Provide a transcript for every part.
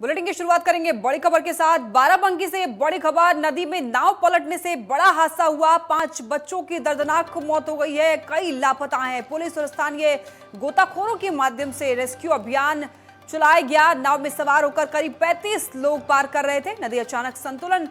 Bulletin की शुरुआत करेंगे बड़ी खबर के साथ। बाराबंकी से बड़ी खबर, नदी में नाव पलटने से बड़ा हादसा हुआ। 5 बच्चों की दर्दनाक मौत हो गई है, कई लापता हैं। पुलिस और स्थानीय गोताखोरों के माध्यम से रेस्क्यू अभियान चलाया गया। नाव में सवार होकर करीब 35 लोग पार कर रहे थे। नदी अचानक संतुलन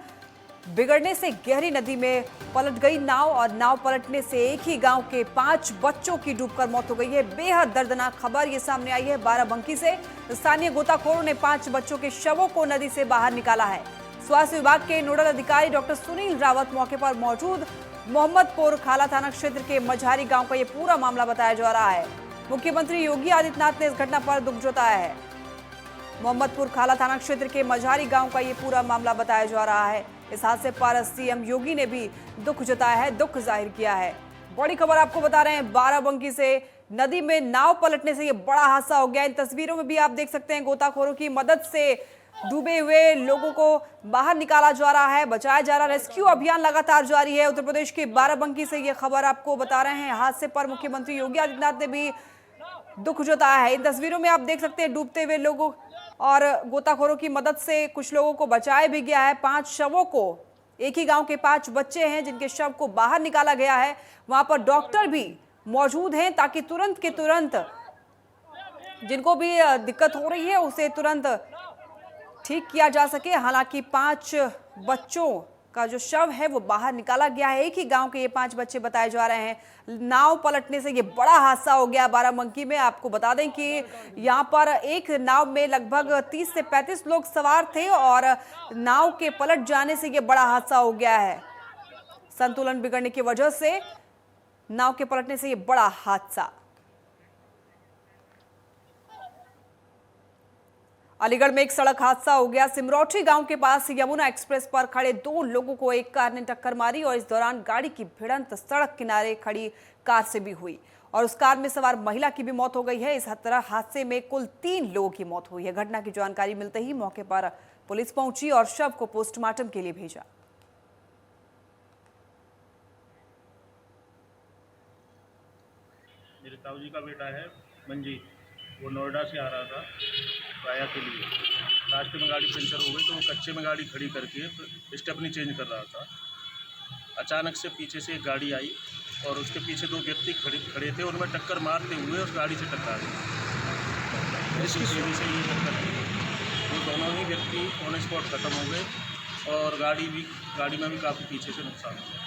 बिगड़ने से गहरी नदी में पलट गई नाव और नाव पलटने से एक ही गांव के 5 बच्चों की डूबकर मौत हो गई है। बेहद दर्दनाक खबर ये सामने आई है बाराबंकी से। स्थानीय गोताखोरों ने 5 बच्चों के शवों को नदी से बाहर निकाला है। स्वास्थ्य विभाग के नोडल अधिकारी डॉक्टर सुनील रावत मौके पर मौजूद। मोहम्मदपुर खाला थाना क्षेत्र के मझारी गांव का ये पूरा मामला बताया जा रहा है। मुख्यमंत्री योगी आदित्यनाथ ने इस घटना पर दुख जताया है। मोहम्मदपुर खाला थाना क्षेत्र के मझारी गांव का ये पूरा मामला बताया जा रहा है। इस हादसे पर सीएम योगी ने भी दुख जताया है, दुख जाहिर किया है। बड़ी खबर आपको बता रहे हैं, बाराबंकी से नदी में नाव पलटने से ये बड़ा हादसा हो गया। इन तस्वीरों में भी आप देख सकते हैं, गोताखोरों की मदद से डूबे हुए लोगों को बाहर निकाला जा रहा है, बचाया जा रहा है। रेस्क्यू अभियान लगातार जारी है। उत्तर प्रदेश के बाराबंकी से ये खबर आपको बता रहे हैं। हादसे पर मुख्यमंत्री योगी आदित्यनाथ ने भी दुख जताया है। इन तस्वीरों में आप देख सकते हैं डूबते हुए लोगों और गोताखोरों की मदद से कुछ लोगों को बचाया भी गया है। 5 शवों को, एक ही गांव के 5 बच्चे हैं जिनके शव को बाहर निकाला गया है। वहां पर डॉक्टर भी मौजूद हैं ताकि तुरंत के तुरंत जिनको भी दिक्कत हो रही है उसे तुरंत ठीक किया जा सके। हालांकि 5 बच्चों का जो शव है वो बाहर निकाला गया है। एक ही गांव के ये 5 बच्चे बताए जा रहे हैं। नाव पलटने से ये बड़ा हादसा हो गया बाराबंकी में। आपको बता दें कि यहाँ पर एक नाव में लगभग 30 से 35 लोग सवार थे और नाव के पलट जाने से ये बड़ा हादसा हो गया है। संतुलन बिगड़ने की वजह से नाव के पलटने से ये बड़ा हादसा। अलीगढ़ में एक सड़क हादसा हो गया। सिमरौठी गांव के पास यमुना एक्सप्रेस पर खड़े 2 लोगों को एक कार ने टक्कर मारी और इस दौरान गाड़ी की भिड़ंत सड़क किनारे खड़ी कार से भी हुई और उस कार में सवार महिला की भी मौत हो गई है। इस तरह हादसे में कुल 3 लोगों की मौत हुई है। घटना की जानकारी मिलते ही मौके पर पुलिस पहुंची और शव को पोस्टमार्टम के लिए भेजा। मेरे ताऊ जी का बेटा है मंजीत, वो नोएडा से आ रहा था राया के लिए। रास्ते में गाड़ी पंचर हो गई तो वो कच्चे में गाड़ी खड़ी करके स्टेपनी चेंज कर रहा था। अचानक से पीछे से एक गाड़ी आई और उसके पीछे 2 व्यक्ति खड़े थे। उनमें टक्कर मारते हुए उस गाड़ी से टकरा गई। इसी वजह से ये टक्कर थी। वो दोनों ही व्यक्ति ऑन स्पॉट खत्म हो गए और गाड़ी में भी काफ़ी पीछे से नुकसान हुआ।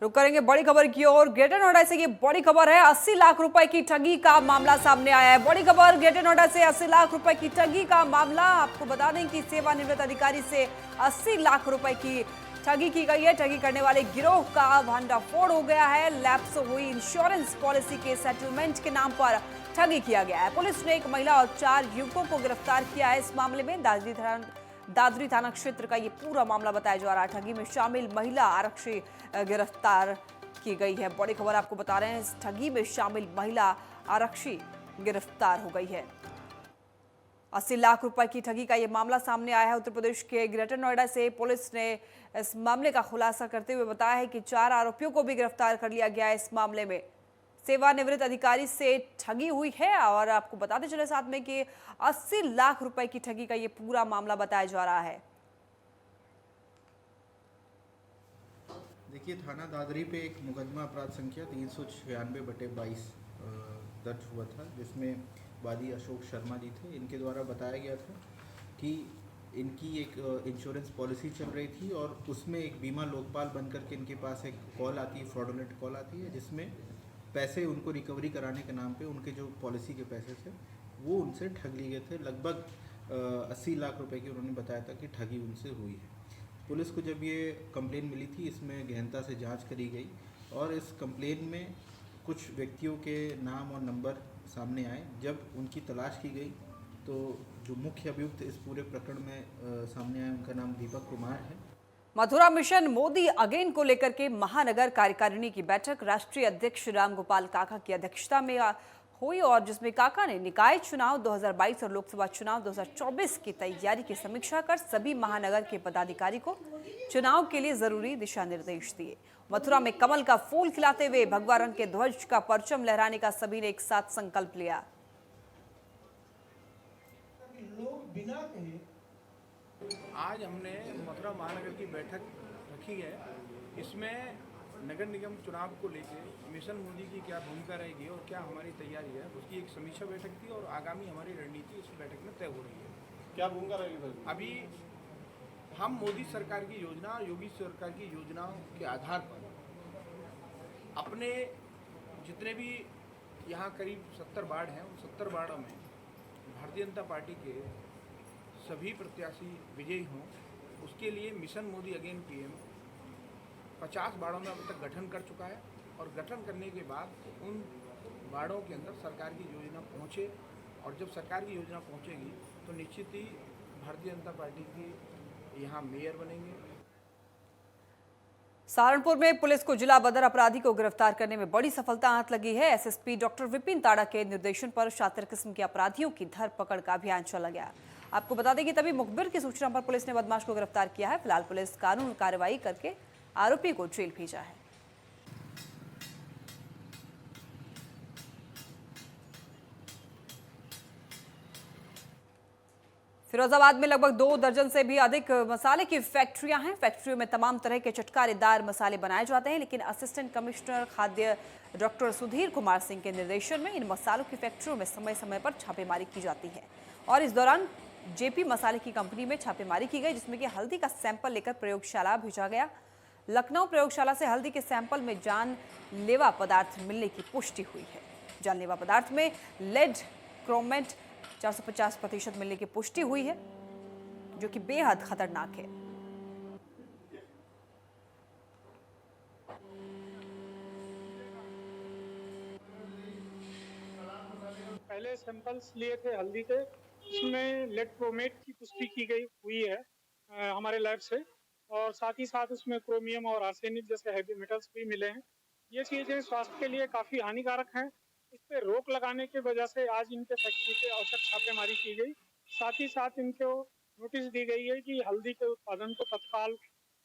रुक करेंगे बड़ी खबर की ओर। ग्रेटर नोएडा से ये बड़ी खबर है। 80 लाख रुपए की ठगी का मामला सामने आया है। बड़ी खबर, ग्रेटर नोएडा से 80 लाख रुपए की ठगी का मामला। आपको बता दें कि सेवानिवृत्त अधिकारी से 80 लाख रुपए की ठगी की गई है। ठगी करने वाले गिरोह का भंडाफोड़ हो गया है। लैप्स हुई इंश्योरेंस पॉलिसी के सेटलमेंट के नाम पर ठगी किया गया है। पुलिस ने एक महिला और 4 युवकों को गिरफ्तार किया है। इस मामले में दादरी थाना क्षेत्र का ये पूरा मामला बताया जा रहा है। ठगी में शामिल महिला आरक्षी गिरफ्तार की गई है। बड़ी खबर आपको बता रहे हैं, इस ठगी में शामिल महिला आरक्षी गिरफ्तार हो गई है। 80 लाख रुपए की ठगी का ये मामला सामने आया है। उत्तर प्रदेश के ग्रेटर नोएडा से पुलिस ने इस मामले का खुलासा करते हुए बताया है कि 4 आरोपियों को भी गिरफ्तार कर लिया गया है। इस मामले में सेवानिवृत्त अधिकारी से ठगी हुई है और आपको बताते चले साथ में कि 80 लाख रुपए की ठगी का ये पूरा मामला बताया जा रहा है। देखिए, थाना दादरी पे एक मुकदमा अपराध संख्या 396/22 दर्ज हुआ था, जिसमें वादी अशोक शर्मा जी थे। इनके द्वारा बताया गया था कि इनकी एक इंश्योरेंस पॉलिसी चल रही थी और उसमें एक बीमा लोकपाल बनकर के इनके पास एक कॉल आती है, फ्रॉडुलेंट कॉल आती है, जिसमें पैसे उनको रिकवरी कराने के नाम पे उनके जो पॉलिसी के पैसे थे वो उनसे ठग लिए गए थे। लगभग 80 लाख रुपए की उन्होंने बताया था कि ठगी उनसे हुई है। पुलिस को जब ये कंप्लेन मिली थी, इसमें गहनता से जांच करी गई और इस कंप्लेन में कुछ व्यक्तियों के नाम और नंबर सामने आए। जब उनकी तलाश की गई तो जो मुख्य अभियुक्त इस पूरे प्रकरण में सामने आए, उनका नाम दीपक कुमार है। मथुरा मिशन मोदी अगेन को लेकर के महानगर कार्यकारिणी की बैठक राष्ट्रीय अध्यक्ष रामगोपाल काका की अध्यक्षता में हुई और जिसमें काका ने निकाय चुनाव 2022 और लोकसभा चुनाव 2024 की तैयारी की समीक्षा कर सभी महानगर के पदाधिकारी को चुनाव के लिए जरूरी दिशा निर्देश दिए। मथुरा में कमल का फूल खिलाते हुए भगवा रंग के ध्वज का परचम लहराने का सभी ने एक साथ संकल्प लिया। बिना कहे। आज हमने मथुरा महानगर की बैठक रखी है। इसमें नगर निगम चुनाव को लेकर मिशन मोदी की क्या भूमिका रहेगी और क्या हमारी तैयारी है, उसकी एक समीक्षा बैठक थी और आगामी हमारी रणनीति इस बैठक में तय हो रही है। क्या भूमिका रहेगी सर? अभी हम मोदी सरकार की योजना और योगी सरकार की योजनाओं के आधार पर अपने जितने भी यहाँ करीब 70 वार्ड हैं, उन 70 वार्डों में भारतीय जनता पार्टी के सभी प्रत्याशी विजयी हों, उसके लिए मिशन मोदी अगेन पीएम 50 वार्डों में अब तक गठन कर चुका है और गठन करने के बाद उन वार्डों के अंदर सरकार की योजना पहुँचे और जब सरकार की योजना पहुँचेगी तो निश्चित ही भारतीय जनता पार्टी की यहाँ मेयर बनेंगे। सहारनपुर में पुलिस को जिला बदर अपराधी को गिरफ्तार करने में बड़ी सफलता हाथ लगी है। एसएसपी डॉक्टर विपिन ताड़ा के निर्देशन पर शातिर किस्म के अपराधियों की धरपकड़ का अभियान चला गया। आपको बता दें कि तभी मुखबिर की सूचना पर पुलिस ने बदमाश को गिरफ्तार किया है। फिलहाल पुलिस कानूनी कार्रवाई करके आरोपी को जेल भेजा है। फिरोजाबाद में लगभग 2 दर्जन से भी अधिक मसाले की फैक्ट्रियां हैं। फैक्ट्रियों में तमाम तरह के चटकारेदार मसाले बनाए जाते हैं, लेकिन असिस्टेंट कमिश्नर खाद्य डॉक्टर सुधीर कुमार सिंह के निर्देशन में इन मसालों की फैक्ट्रियों में समय समय पर छापेमारी की जाती है। और इस दौरान जेपी मसाले की कंपनी में छापेमारी की गई, जिसमें कि हल्दी का सैंपल लेकर प्रयोगशाला भेजा गया। लखनऊ प्रयोगशाला से हल्दी के सैंपल में जानलेवा पदार्थ मिलने की पुष्टि हुई है। जानलेवा पदार्थ में लेड क्रोमेट 450% मिलने की पुष्टि हुई है, जो कि बेहद खतरनाक है। पहले सैंपल्स लिए थे हल्दी के, उसमें लेड क्रोमेट की पुष्टि की गई हुई है हमारे लैब से, और साथ ही साथ उसमें क्रोमियम और आर्सेनिक जैसे हैवी मेटल्स भी मिले हैं। ये चीज़ें स्वास्थ्य के लिए काफ़ी हानिकारक हैं। इस पर रोक लगाने की वजह से आज इनके फैक्ट्री पे औसत छापेमारी की गई। साथ ही साथ इनको नोटिस दी गई है कि हल्दी के उत्पादन को तत्काल,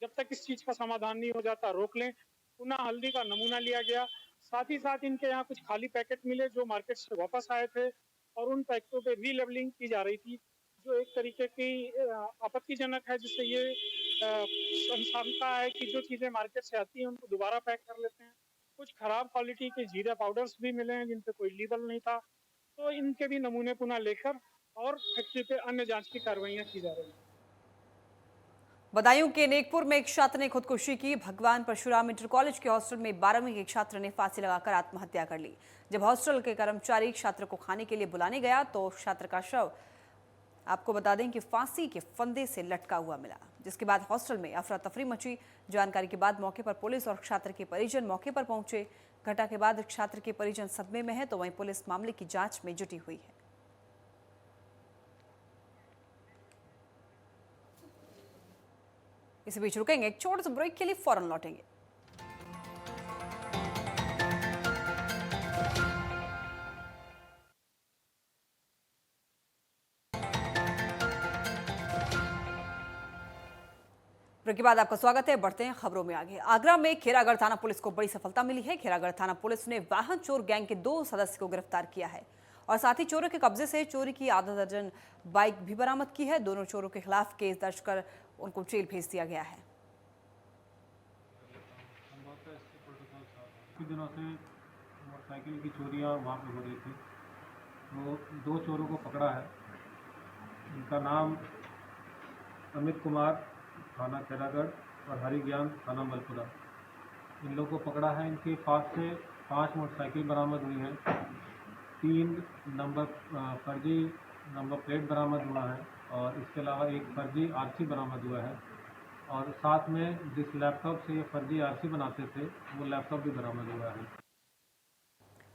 जब तक इस चीज़ का समाधान नहीं हो जाता, रोक लें। पुनः हल्दी का नमूना लिया गया। साथ ही साथ इनके यहाँ कुछ खाली पैकेट मिले जो मार्केट से वापस आए थे, और उन पैकेटों पे रीलेबलिंग की जा रही थी, जो एक तरीके की आपत्तिजनक है, जिससे ये संसाधनता है कि जो चीज़ें मार्केट से आती हैं उनको दोबारा पैक कर लेते हैं। कुछ खराब क्वालिटी के जीरा पाउडर्स भी मिले हैं जिन पे कोई लेबल नहीं था, तो इनके भी नमूने पुनः लेकर और फैक्ट्री पे अन्य जांच की कार्रवाइयां की जा रही हैं। बदायूं के नेकपुर में एक छात्र ने खुदकुशी की। भगवान परशुराम इंटर कॉलेज के हॉस्टल में 12वीं के छात्र ने फांसी लगाकर आत्महत्या कर ली। जब हॉस्टल के कर्मचारी छात्र को खाने के लिए बुलाने गया तो छात्र का शव, आपको बता दें कि फांसी के फंदे से लटका हुआ मिला, जिसके बाद हॉस्टल में अफरा तफरी मची। जानकारी के बाद मौके पर पुलिस और छात्र के परिजन मौके पर पहुंचे। घटना के बाद छात्र के परिजन सदमे में है, तो वहीं पुलिस मामले की जांच में जुटी हुई है। इसी बीच रुकेंगे एक छोटे से ब्रेक के लिए, फौरन लौटेंगे। ब्रेक के बाद आपका स्वागत है। बढ़ते हैं खबरों में आगे। आगरा में खेरागढ़ थाना पुलिस को बड़ी सफलता मिली है। खेरागढ़ थाना पुलिस ने वाहन चोर गैंग के 2 सदस्य को गिरफ्तार किया है और साथ ही चोरों के कब्जे से चोरी की आधा दर्जन बाइक भी बरामद की है। दोनों चोरों के खिलाफ केस दर्ज कर उनको जेल भेज दिया गया है। कुछ दिनों से मोटरसाइकिल की चोरियां वहाँ पे हो रही थी, तो 2 चोरों को पकड़ा है। इनका नाम अमित कुमार थाना खेरागढ़ और हरि ज्ञान थाना मलपुरा, इन लोगों को पकड़ा है। इनके पास से 5 मोटरसाइकिल बरामद हुई हैं, 3 फर्जी नंबर प्लेट बरामद हुआ है और इसके अलावा एक फर्जी आरसी बरामद हुआ है, और साथ में जिस लैपटॉप से ये फर्जी आरसी बनाते थे वो लैपटॉप भी बरामद हुआ है।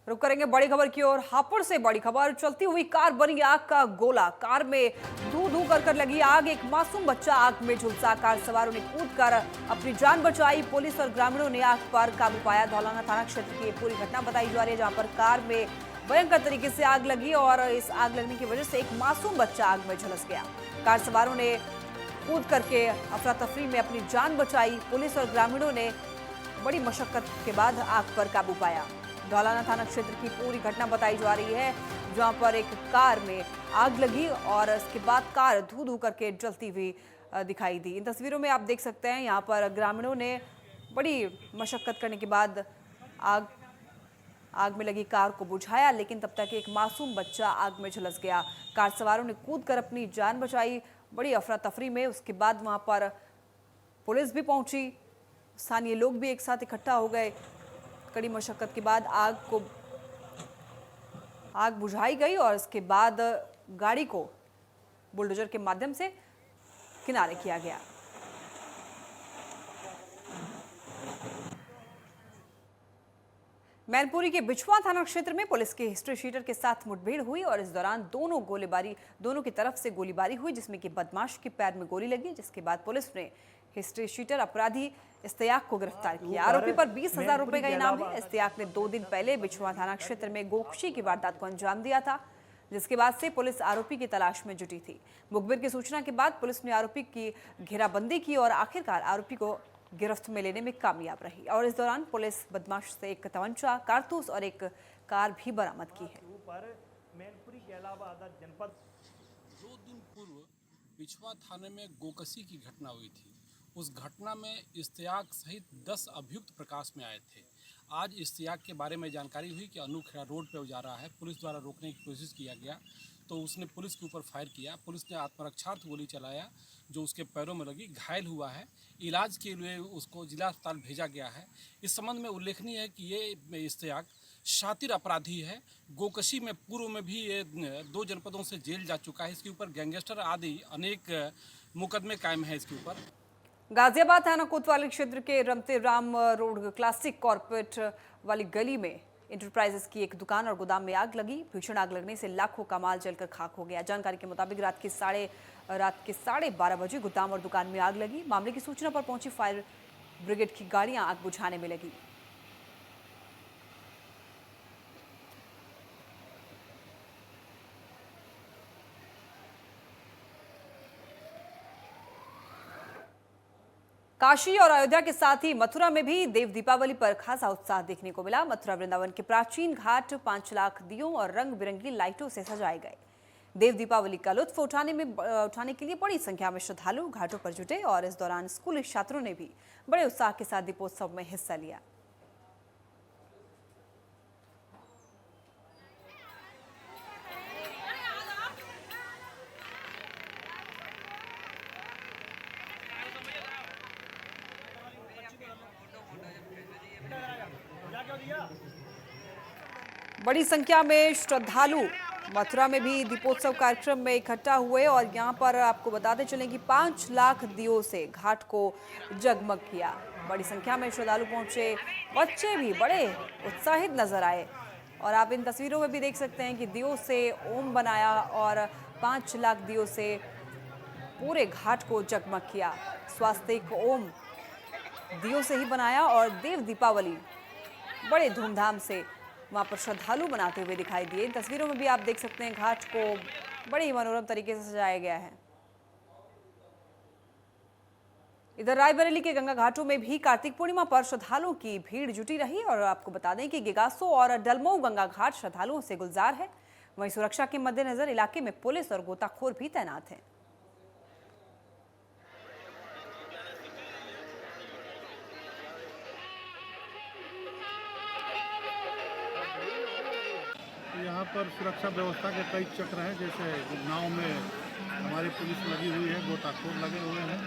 रुक करेंगे बड़ी खबर की ओर। हापुड़ से बड़ी खबर। चलती हुई कार बनी आग का गोला। कार में धू कर लगी आग। एक मासूम बच्चा आग में झुलसा। कार सवारों ने कूदकर अपनी जान बचाई। पुलिस और ग्रामीणों ने आग पर काबू पाया। धौलाना थाना क्षेत्र की पूरी घटना बताई जा रही है, जहां पर कार में भयंकर तरीके से आग लगी और इस आग लगने की वजह से एक मासूम बच्चा आग में झुलस गया। कार सवारों ने कूद करके अफरा तफरी में अपनी जान बचाई। पुलिस और ग्रामीणों ने बड़ी मशक्कत के बाद आग पर काबू पाया। धौलाना थाना क्षेत्र की पूरी घटना बताई जा रही है। जहां पर एक कार में आग लगी और इसके बाद कार धू धू करके जलती हुई दिखाई दी। इन तस्वीरों में आप देख सकते हैं यहाँ पर ग्रामीणों ने बड़ी मशक्कत करने के बाद आग में लगी कार को बुझाया, लेकिन तब तक एक मासूम बच्चा आग में झुलस गया। कार सवारों ने कूदकर अपनी जान बचाई बड़ी अफरा तफरी में। उसके बाद वहां पर पुलिस भी पहुंची, स्थानीय लोग भी एक साथ इकट्ठा हो गए। कड़ी मशक्कत के बाद आग बुझाई गई और इसके बाद गाड़ी को बुलडोजर के माध्यम से किनारे किया गया। मैनपुरी के बिछुआ थाना क्षेत्र में पुलिस के हिस्ट्री शीटर के साथ मुठभेड़ हुई और इस दौरान दोनों की तरफ से गोलीबारी हुई, जिसमें कि बदमाश के पैर में गोली लगी, जिसके बाद पुलिस ने हिस्ट्री शीटर अपराधी इस्तियाक को गिरफ्तार किया। आरोपी पर 20,000 रुपए का इनाम है। इस्तियाक ने 2 दिन पहले बिछुआ थाना क्षेत्र में गोकशी की वारदात को अंजाम दिया था, जिसके बाद से पुलिस आरोपी की तलाश में जुटी थी। मुखबिर की सूचना के बाद पुलिस ने आरोपी की घेराबंदी की और आखिरकार आरोपी को गिरफ्त में लेने में कामयाब रही। और इस दौरान पुलिस बदमाश से एक तमंचा, कारतूस और एक कार भी बरामद की है। मैनपुरी के अलावा जनपद 2 दिन पूर्व बिछुआ थाने में गोकशी की घटना हुई थी। उस घटना में इस्तियाक सहित 10 अभियुक्त प्रकाश में आए थे। आज इस्तियाक के बारे में जानकारी हुई कि अनूखेड़ा रोड पर जा रहा है, पुलिस द्वारा रोकने की कोशिश किया गया तो उसने पुलिस के ऊपर फायर किया। पुलिस ने आत्मरक्षार्थ गोली चलाया जो उसके पैरों में लगी, घायल हुआ है। इलाज के लिए उसको जिला अस्पताल भेजा गया है। इस संबंध में उल्लेखनीय है कि ये इस्तियाक शातिर अपराधी है। गोकशी में पूर्व में भी ये 2 जनपदों से जेल जा चुका है। इसके ऊपर गैंगस्टर आदि अनेक मुकदमे कायम हैं इसके ऊपर। गाजियाबाद थाना कोतवाली क्षेत्र के रमते राम रोड क्लासिक कॉर्पोरेट वाली गली में इंटरप्राइजेस की एक दुकान और गोदाम में आग लगी। भीषण आग लगने से लाखों का माल जलकर खाक हो गया। जानकारी के मुताबिक रात के 12:30 बजे गोदाम और दुकान में आग लगी। मामले की सूचना पर पहुंची फायर ब्रिगेड की गाड़ियां आग बुझाने में लगी। काशी और अयोध्या के साथ ही मथुरा में भी देव दीपावली पर खासा उत्साह देखने को मिला। मथुरा वृंदावन के प्राचीन घाट 5 लाख दियों और रंग बिरंगी लाइटों से सजाए गए। देव दीपावली का लुत्फ उठाने के लिए बड़ी संख्या में श्रद्धालु घाटों पर जुटे और इस दौरान स्कूली छात्रों ने भी बड़े उत्साह के साथ दीपोत्सव में हिस्सा लिया। बड़ी संख्या में श्रद्धालु मथुरा में भी दीपोत्सव कार्यक्रम में इकट्ठा हुए और यहां पर आपको बताते चलें कि 5 लाख दियों से घाट को जगमग किया। बड़ी संख्या में श्रद्धालु पहुंचे, बच्चे भी बड़े उत्साहित नजर आए और आप इन तस्वीरों में भी देख सकते हैं कि दियों से ओम बनाया और 5 लाख दियों से पूरे घाट को जगमग किया। स्वास्तिक ओम दियों से ही बनाया और देव दीपावली बड़े धूमधाम से वहां पर श्रद्धालु मनाते हुए दिखाई दिए। इन तस्वीरों में भी आप देख सकते हैं घाट को बड़े ही मनोरम तरीके से सजाया गया है। इधर रायबरेली के गंगा घाटों में भी कार्तिक पूर्णिमा पर श्रद्धालुओं की भीड़ जुटी रही और आपको बता दें कि गिगासो और डलमऊ गंगा घाट श्रद्धालुओं से गुलजार है। वहीं सुरक्षा के मद्देनजर इलाके में पुलिस और गोताखोर भी तैनात हैं। यहाँ पर सुरक्षा व्यवस्था के कई चक्र हैं, जैसे नाव में हमारी पुलिस लगी हुई है, गोताखोर लगे हुए हैं,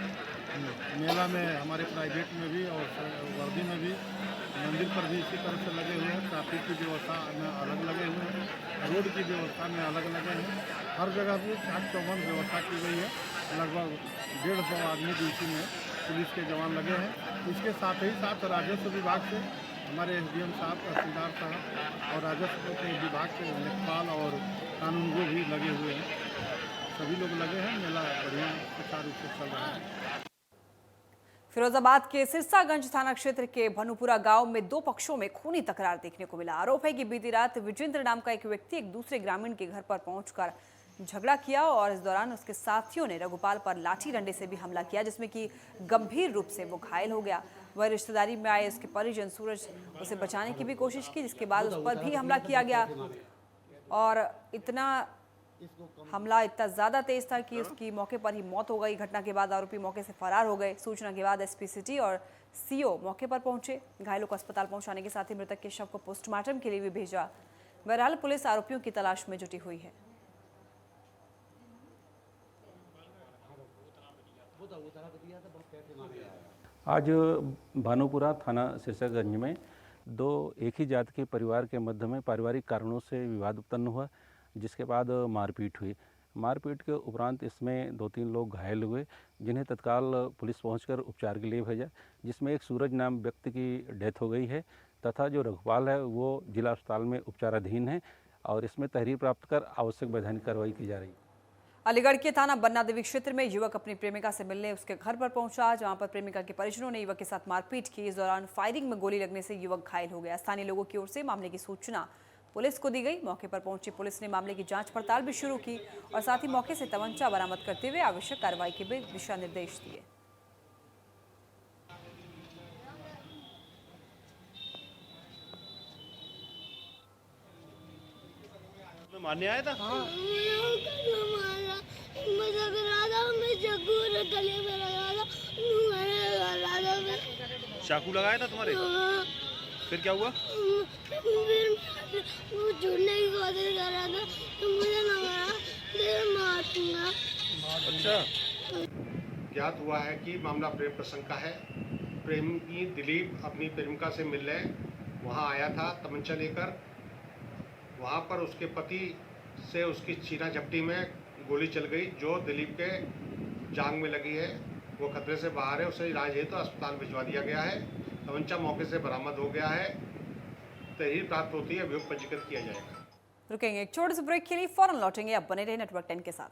मेला में हमारे प्राइवेट में भी और वर्दी में भी, मंदिर पर भी इसी तरह से लगे हुए हैं। ट्रैफिक की व्यवस्था में अलग लगे हुए हैं, रोड की व्यवस्था में अलग लगे हैं। हर जगह भी चाक चौबंद व्यवस्था की गई है। लगभग 150 आदमी ड्यूटी में पुलिस के जवान लगे हैं। इसके साथ ही साथ राजस्व विभाग से हमारे एसडीएम साहब, तहसीलदार साहब और राजस्व के विभाग के लेखपाल और कानूनगो भी लगे हुए हैं। सभी लोग लगे हैं। मेला बढ़िया सुचारू रूप से चल रहा है। फिरोजाबाद के सिरसागंज थाना क्षेत्र के भनुपुरा गांव में 2 पक्षों में खूनी तकरार देखने को मिला। आरोप है कि बीती रात विजेंद्र नाम का एक व्यक्ति एक दूसरे ग्रामीण के घर पर पहुंचकर झगड़ा किया और इस दौरान उसके साथियों ने रघुपाल पर लाठी डंडे से भी हमला किया, जिसमें कि गंभीर रूप से वो घायल हो गया। वह रिश्तेदारी में आए उसके परिजन सूरज उसे बचाने की भी कोशिश की, जिसके बाद उस पर भी हमला किया गया। और इतना हमला इतना ज़्यादा तेज था कि उसकी मौके पर ही मौत हो गई। घटना के बाद आरोपी मौके से फरार हो गए। सूचना के बाद एसपी सिटी और सीओ मौके पर पहुंचे। घायलों को अस्पताल पहुंचाने के साथ ही मृतक के शव को पोस्टमार्टम के लिए भी भेजा। बहरहाल पुलिस आरोपियों की तलाश में जुटी हुई है। आज भानुपुरा थाना सिरसागंज में दो एक ही जात के परिवार के मध्य में पारिवारिक कारणों से विवाद उत्पन्न हुआ, जिसके बाद मारपीट हुई। मारपीट के उपरांत इसमें 2-3 लोग घायल हुए, जिन्हें तत्काल पुलिस पहुंचकर उपचार के लिए भेजा, जिसमें एक सूरज नाम व्यक्ति की डेथ हो गई है तथा जो रघुपाल है वो जिला अस्पताल में उपचाराधीन है और इसमें तहरीर प्राप्त कर आवश्यक वैधानिक कार्रवाई की जा रही है। अलीगढ़ के थाना बन्ना देवी क्षेत्र में युवक अपनी प्रेमिका से मिलने उसके घर पर पहुंचा, जहां पर प्रेमिका के परिजनों ने युवक के साथ मारपीट की। इस दौरान फायरिंग में गोली लगने से युवक घायल हो गया। स्थानीय लोगों की ओर से मामले की सूचना पुलिस को दी गई। मौके पर पहुंची पुलिस ने मामले की जांच पड़ताल भी शुरू की और साथ ही मौके से तमंचा बरामद करते हुए आवश्यक कार्रवाई के भी दिशा निर्देश दिए। मारने आया था? हाँ। चाकू लगाया था तुम्हारे? फिर क्या हुआ? वो छूटने की कोशिश कर रहा था तो मुझे लगा मार दूंगा। अच्छा। ज्ञात हुआ है कि मामला प्रेम प्रसंग का है। प्रेमी दिलीप अपनी प्रेमिका से मिलने वहां आया था तमंचा लेकर। वहां पर उसके पति से उसकी छीना झपटी में गोली चल गई, जो दिलीप के जांग में लगी है। वो खतरे से बाहर है, उसे इलाज हेतु अस्पताल भिजवा दिया गया है। तमंचा मौके से बरामद हो गया है। तहरीर प्राप्त होती है, अभियोग पंजीकृत किया जाएगा। रुकेंगे एक छोटे से ब्रेक के लिए, फौरन लौटेंगे। अब बने रहे नेटवर्क 10 के साथ।